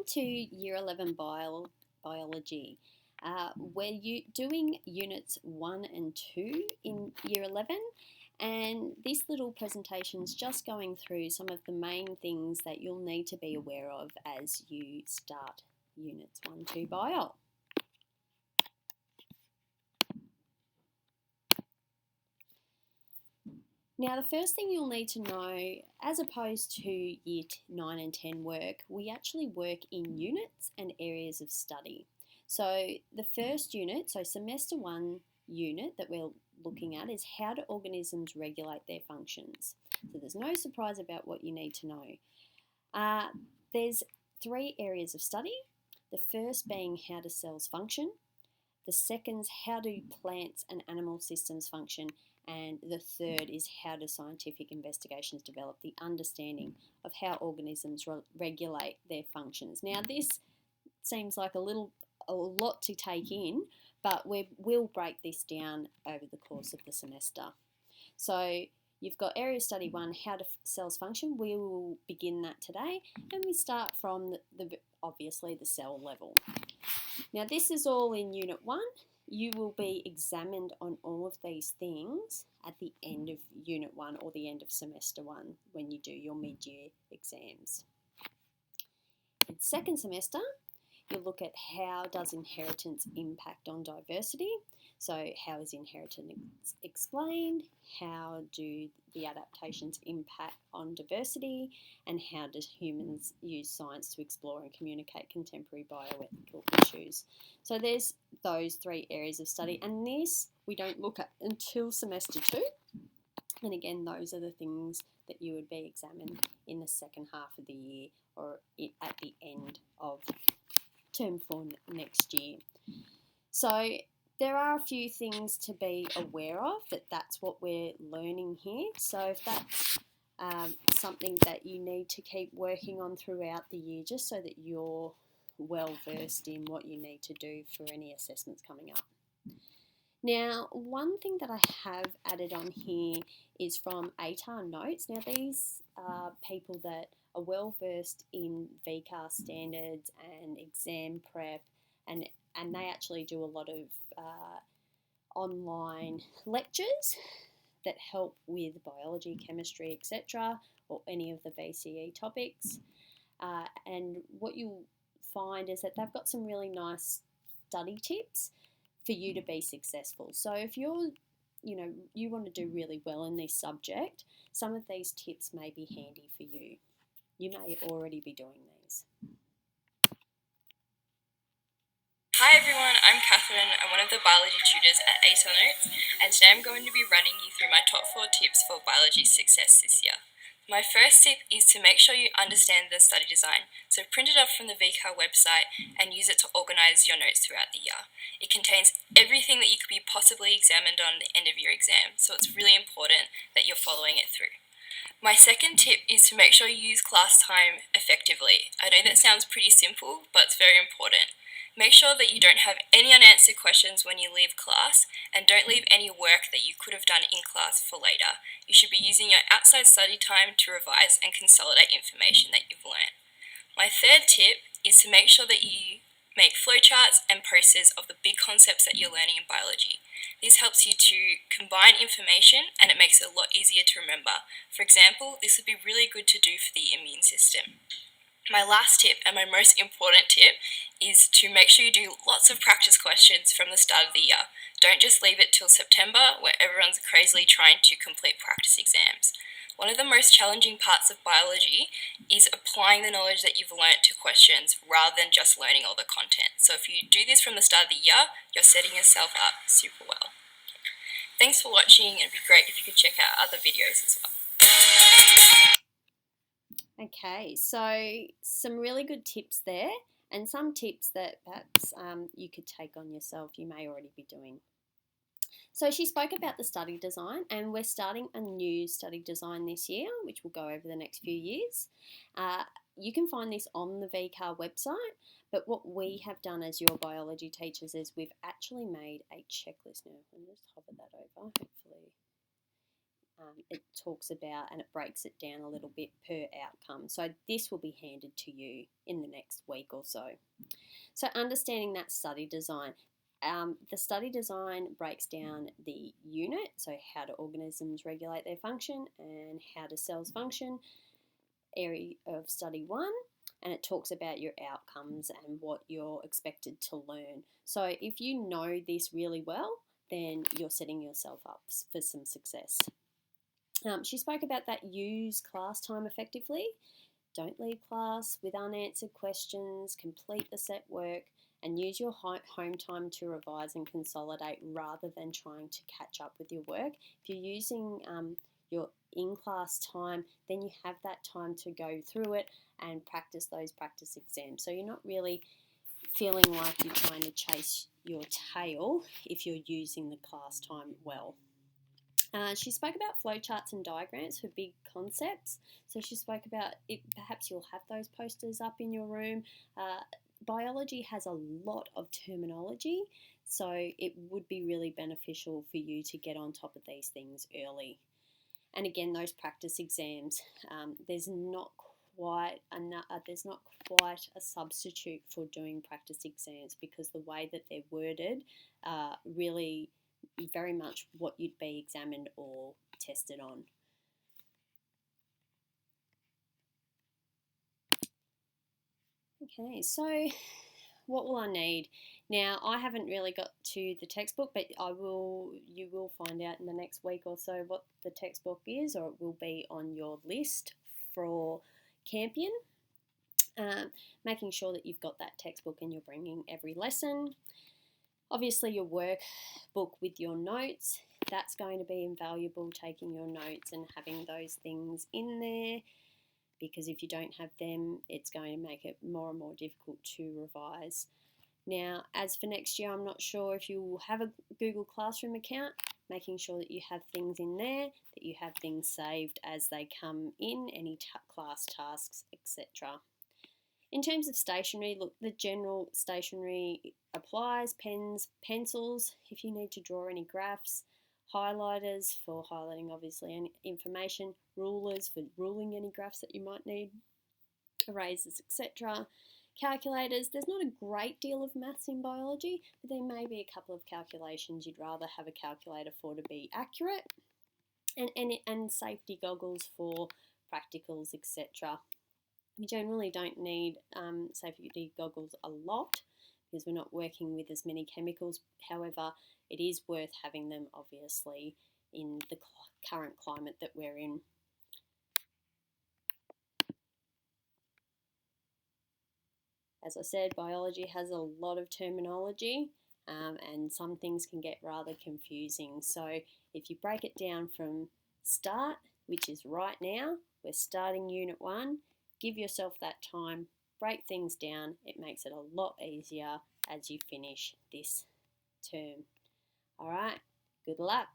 to Year 11 Biology. We're doing Units 1 and 2 in Year 11, and this little presentation is just going through some of the main things that you'll need to be aware of as you start Units 1, 2 Bio. Now, the first thing you'll need to know, as opposed to Year 9 and 10 work, we actually work in units and areas of study. So the first unit, so Semester 1 unit that we're looking at is how do organisms regulate their functions. So there's no surprise about what you need to know. There's 3 areas of study. The first being how do cells function. The second's how do plants and animal systems function. And the third is how do scientific investigations develop the understanding of how organisms regulate their functions. Now, this seems like a lot to take in, but we'll break this down over the course of the semester. So you've got Area Study 1, how do cells function. We will begin that today, and we start from obviously the cell level. Now, this is all in Unit 1. You will be examined on all of these things at the end of Unit 1 or the end of Semester 1 when you do your mid-year exams. In second semester, you'll look at how does inheritance impact on diversity. So how is inheritance explained? How do the adaptations impact on diversity? And how do humans use science to explore and communicate contemporary bioethical issues? So there's those 3 areas of study, and this we don't look at until Semester 2. And again, those are the things that you would be examined in the second half of the year or at the end of term 4 next year. So there are a few things to be aware of, that's what we're learning here. So if that's something that you need to keep working on throughout the year, just so that you're well versed in what you need to do for any assessments coming up. Now, one thing that I have added on here is from ATAR notes. Now, these are people that are well versed in VCAR standards and exam prep, and they actually do a lot of online lectures that help with biology, chemistry, etc., or any of the VCE topics. And what you'll find is that they've got some really nice study tips for you to be successful. So if you want to do really well in this subject, some of these tips may be handy for you. You may already be doing these. Hi everyone, I'm Catherine. I'm one of the biology tutors at ATAR Notes, and today I'm going to be running you through my top 4 tips for biology success this year. My first tip is to make sure you understand the study design, so print it up from the VCAR website and use it to organise your notes throughout the year. It contains everything that you could be possibly examined on at the end of your exam, so it's really important that you're following it through. My second tip is to make sure you use class time effectively. I know that sounds pretty simple, but it's very important. Make sure that you don't have any unanswered questions when you leave class, and don't leave any work that you could have done in class for later. You should be using your outside study time to revise and consolidate information that you've learned. My third tip is to make sure that you make flowcharts and posters of the big concepts that you're learning in biology. This helps you to combine information, and it makes it a lot easier to remember. For example, this would be really good to do for the immune system. My last tip, and my most important tip, is to make sure you do lots of practice questions from the start of the year. Don't just leave it till September, where everyone's crazily trying to complete practice exams. One of the most challenging parts of biology is applying the knowledge that you've learnt to questions rather than just learning all the content. So if you do this from the start of the year, you're setting yourself up super well. Thanks for watching. It'd be great if you could check out other videos as well. Okay, so some really good tips there, and some tips that perhaps you could take on yourself, you may already be doing. So she spoke about the study design, and we're starting a new study design this year, which will go over the next few years. You can find this on the VCAR website, but what we have done as your biology teachers is we've actually made a checklist. Now, I'll just hover that over, hopefully it talks about and it breaks it down a little bit per outcome. So this will be handed to you in the next week or so. So understanding that study design. The study design breaks down the unit, so how do organisms regulate their function and how do cells function, area of study 1, and it talks about your outcomes and what you're expected to learn. So if you know this really well, then you're setting yourself up for some success. She spoke about that use class time effectively. Don't leave class with unanswered questions, complete the set work, and use your home time to revise and consolidate rather than trying to catch up with your work. If you're using your in-class time, then you have that time to go through it and practice those practice exams. So you're not really feeling like you're trying to chase your tail if you're using the class time well. She spoke about flowcharts and diagrams for big concepts. So she spoke about it. Perhaps you'll have those posters up in your room. Biology has a lot of terminology, so it would be really beneficial for you to get on top of these things early. And again, those practice exams, there's not quite a substitute for doing practice exams because the way that they're worded really very much what you'd be examined or tested on. Okay, so what will I need? Now, I haven't really got to the textbook, but you will find out in the next week or so what the textbook is, or it will be on your list for Campion. Making sure that you've got that textbook and you're bringing every lesson. Obviously, your workbook with your notes, that's going to be invaluable, taking your notes and having those things in there, because if you don't have them, it's going to make it more and more difficult to revise. Now, as for next year, I'm not sure if you will have a Google Classroom account, making sure that you have things in there, that you have things saved as they come in, any class tasks, etc. In terms of stationery, look, the general stationery applies, pens, pencils, if you need to draw any graphs, highlighters for highlighting obviously any information, rulers for ruling any graphs that you might need, erasers, etc. Calculators, there's not a great deal of maths in biology, but there may be a couple of calculations you'd rather have a calculator for to be accurate, and safety goggles for practicals, etc. We generally don't need safety goggles a lot because we're not working with as many chemicals. However, it is worth having them, obviously, in the current climate that we're in. As I said, biology has a lot of terminology and some things can get rather confusing. So if you break it down from start, which is right now, we're starting Unit 1, give yourself that time, break things down. It makes it a lot easier as you finish this term. All right, good luck.